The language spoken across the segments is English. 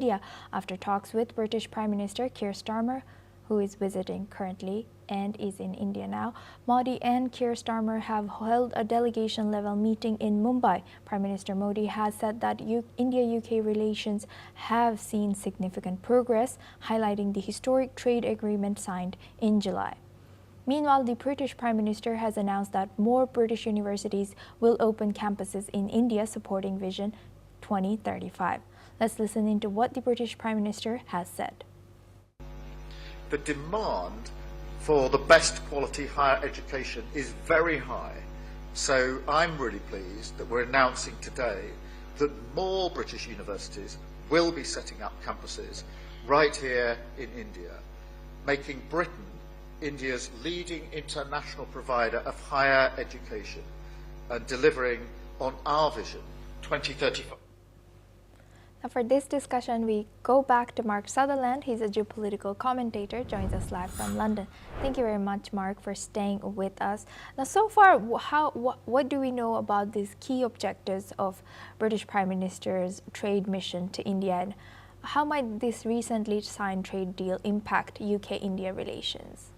India after talks with British Prime Minister Keir Starmer, who is visiting currently and is in India now. Modi and Keir Starmer have held a delegation-level meeting in Mumbai. Prime Minister Modi has said that India-UK relations have seen significant progress, highlighting the historic trade agreement signed in July. Meanwhile, the British Prime Minister has announced that more British universities will open campuses in India supporting Vision 2035. Let's listen into what the British Prime Minister has said. The demand for the best quality higher education is very high. So I'm really pleased that we're announcing today that more British universities will be setting up campuses right here in India, making Britain India's leading international provider of higher education and delivering on our Vision 2035. Now for this discussion, we go back to Mark Sutherland. He's a geopolitical commentator, joins us live from London. Thank you very much, Mark, for staying with us. Now, so far, what do we know about these key objectives of British Prime Minister's trade mission to India, and how might this recently signed trade deal impact UK-India relations?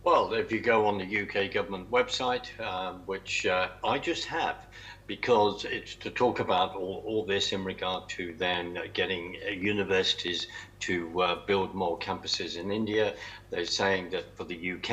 Well, if you go on the UK government website, which I just have, because it's to talk about all this in regard to then getting universities to build more campuses in India. They're saying that for the UK,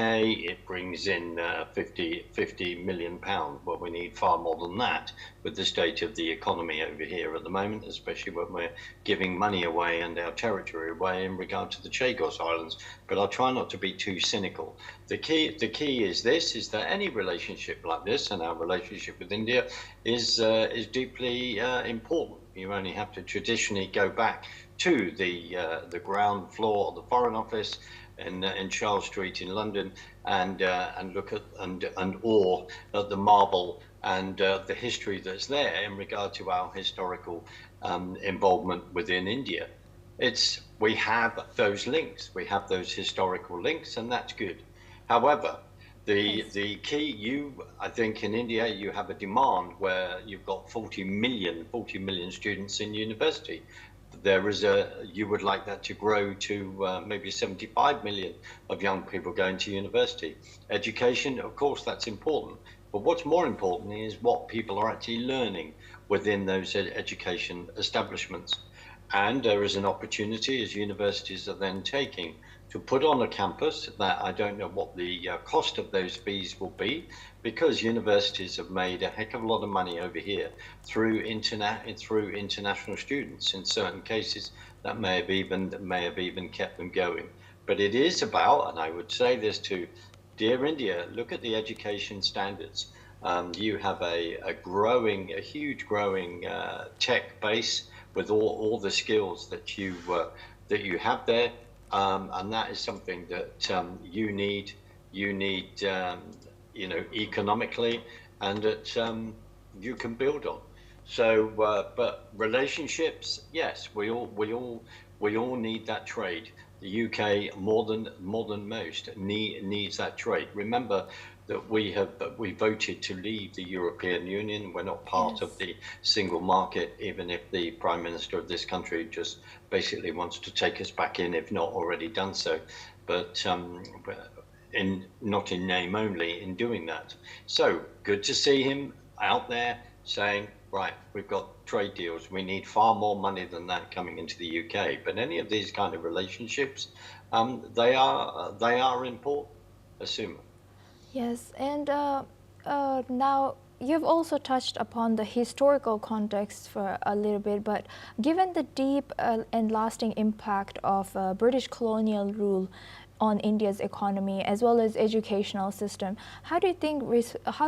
it brings in 50 million pounds. Well, we need far more than that with the state of the economy over here at the moment, especially when we're giving money away and our territory away in regard to the Chagos Islands. But I'll try not to be too cynical. The key is this, is that any relationship like this, and our relationship with India, is deeply important. You only have to traditionally go back to the ground floor of the Foreign Office in Charles Street in London and look at and awe at the marble and the history that's there in regard to our historical involvement within India. We have those links, we have those historical links, and that's good. However, the key, I think in India, you have a demand where you've got 40 million students in university. You would like that to grow to maybe 75 million of young people going to university. Education, of course, that's important. But what's more important is what people are actually learning within those education establishments. And there is an opportunity, as universities are then taking, to put on a campus that I don't know what the cost of those fees will be, because universities have made a heck of a lot of money over here through international students. In certain cases, that may have even kept them going. But it is about, and I would say this to dear India, look at the education standards. You have a huge growing tech base with all the skills that you have there. And that is something that you need, economically, and that you can build on. So, but relationships, yes, we all need that trade. The UK more than most needs that trade. Remember that we voted to leave the European Union. We're not part of the single market, even if the Prime Minister of this country just basically wants to take us back in, if not already done so, but not in name only in doing that. So good to see him out there saying, right, we've got trade deals. We need far more money than that coming into the UK. But any of these kind of relationships, they are important, Asuma. Yes, and now you've also touched upon the historical context for a little bit, but given the deep and lasting impact of British colonial rule on India's economy as well as educational system, how do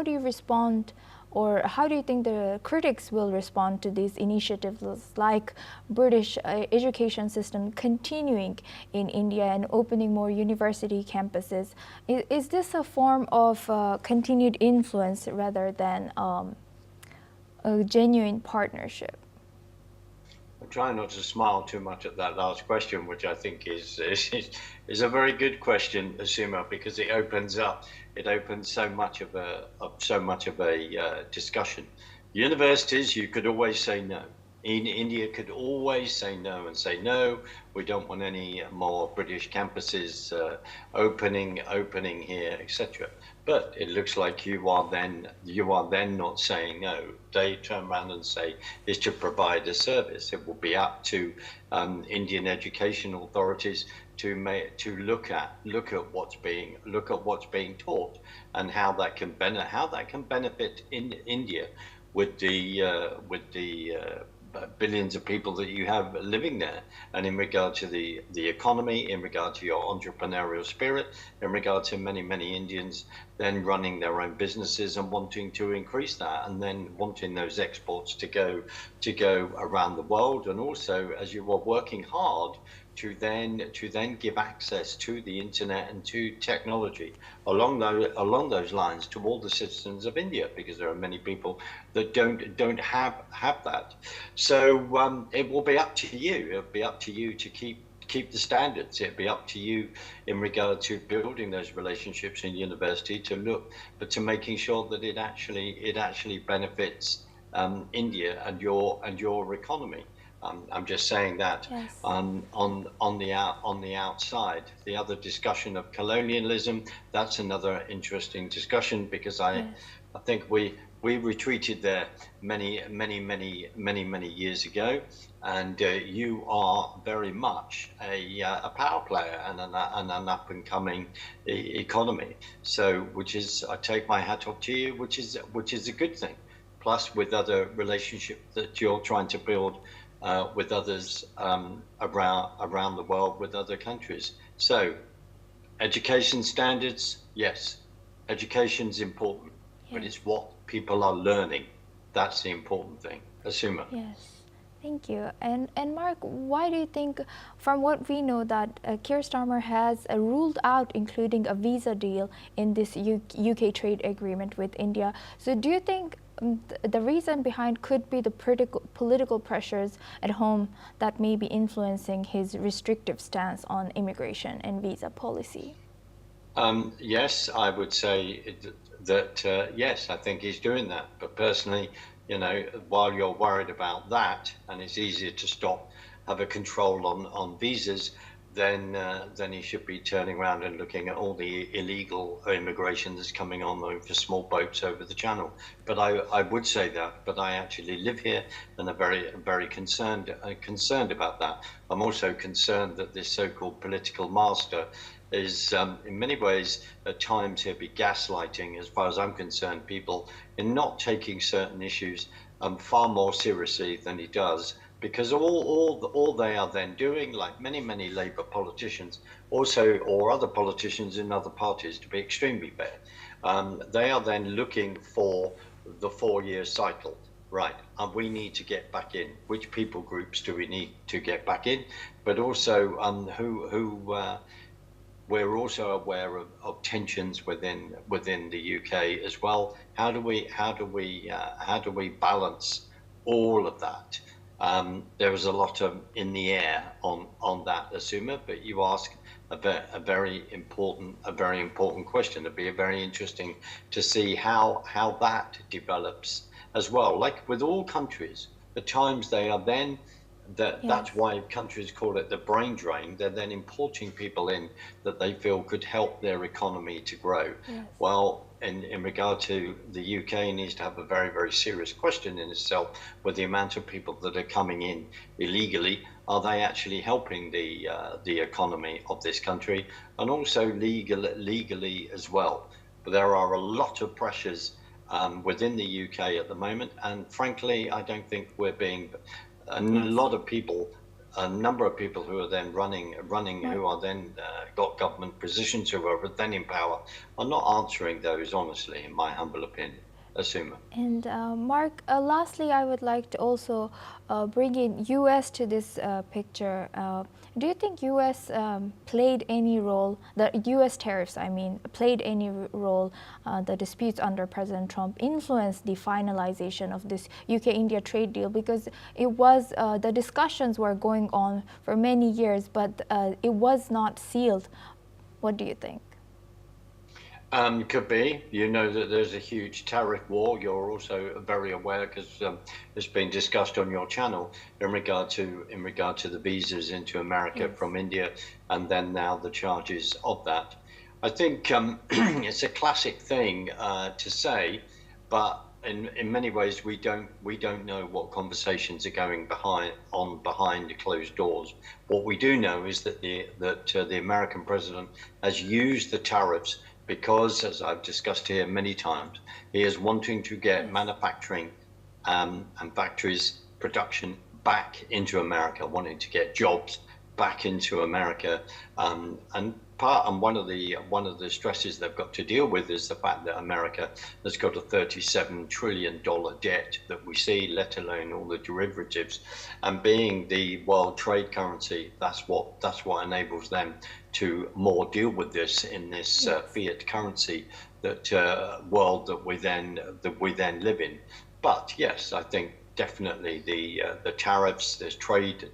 you respond, or how do you think the critics will respond to these initiatives like British education system continuing in India and opening more university campuses? Is this a form of continued influence rather than a genuine partnership? I'm trying not to smile too much at that last question, which I think is a very good question, Asuma, because it opens so much of a discussion. Universities, you could always say no. India could always say no and say no. We don't want any more British campuses opening here, etc. But it looks like you are then not saying no. They turn around and say is to provide a service. It will be up to Indian education authorities to look at what's being taught and how that can benefit in India with the billions of people that you have living there, and in regard to the economy, in regard to your entrepreneurial spirit, in regard to many Indians then running their own businesses and wanting to increase that, and then wanting those exports to go around the world, and also as you are working hard to then give access to the internet and to technology along those lines to all the citizens of India, because there are many people that don't have that. So it will be up to you. It'll be up to you to keep the standards. It'll be up to you in regard to building those relationships in university to making sure that it actually benefits India and your economy. I'm just saying that. Yes. On the outside. The other discussion of colonialism, that's another interesting discussion, because I think we retreated there many years ago, and you are very much a power player and an up and coming economy. So, I take my hat off to you, which is a good thing. Plus, with other relationships that you're trying to build with others around the world, with other countries. So, education standards, yes, education's important, but it's what people are learning. That's the important thing. Asuma. Yes. Thank you. And Mark, why do you think, from what we know, that Keir Starmer has ruled out including a visa deal in this UK trade agreement with India? So do you think the reason behind could be the political pressures at home that may be influencing his restrictive stance on immigration and visa policy? Yes, I would say that yes, I think he's doing that. But personally, while you're worried about that, and it's easier to have a control on visas, then he should be turning around and looking at all the illegal immigration that's coming on over small boats over the channel. But I would say that, but I actually live here and are very concerned about that. I'm also concerned that this so-called political master is in many ways at times he'll be gaslighting, as far as I'm concerned, people in not taking certain issues far more seriously than he does. Because all they are then doing, like many Labour politicians, also, or other politicians in other parties, to be extremely fair, they are then looking for the 4-year cycle, right? And we need to get back in. Which people groups do we need to get back in? But also, we're also aware of tensions within the UK as well. How do we balance all of that? There is a lot in the air on that, Asuma, but you ask a very important question. It'd be very interesting to see how that develops as well. Like with all countries, at times they are then that's why countries call it the brain drain. They're then importing people in that they feel could help their economy to grow. Yes. Well, in regard to the UK, needs to have a very serious question in itself with the amount of people that are coming in illegally. Are they actually helping the economy of this country, and also legally as well? But there are a lot of pressures within the UK at the moment, and frankly, I don't think we're being a number of people who are then running, who are then got government positions, who are then in power, are not answering those honestly, in my humble opinion. Asuma. And Mark, lastly, I would like to also bring in U.S. to this picture. Do you think U.S. played any role, the U.S. tariffs, I mean, played any role, the disputes under President Trump influenced the finalization of this UK-India trade deal? Because it was, the discussions were going on for many years, but it was not sealed. What do you think? Could be. You know that there's a huge tariff war. You're also very aware, because it's been discussed on your channel in regard to the visas into America Yes. from India, and then now the charges of that. I think it's a classic thing to say, but in many ways we don't know what conversations are going behind closed doors. What we do know is that the American president has used the tariffs because, as I've discussed here many times, he is wanting to get Yes. manufacturing and factories production back into America, wanting to get jobs back into America, and one of the stresses they've got to deal with is the fact that America has got a $37 trillion debt that we see, let alone all the derivatives, and being the world trade currency, that's what enables them to more deal with this in this fiat currency that world that we then live in. But yes, I think definitely the tariffs, this trade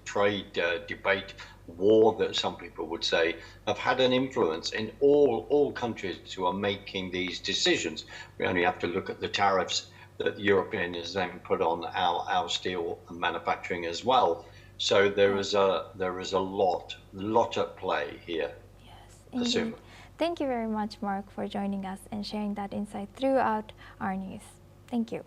debate, war that some people would say, have had an influence in all countries who are making these decisions. We only have to look at the tariffs that the European has then put on our steel manufacturing as well. So there is a lot at play here. Yes, Assume. indeed. Thank you very much, Mark, for joining us and sharing that insight throughout our news. Thank you.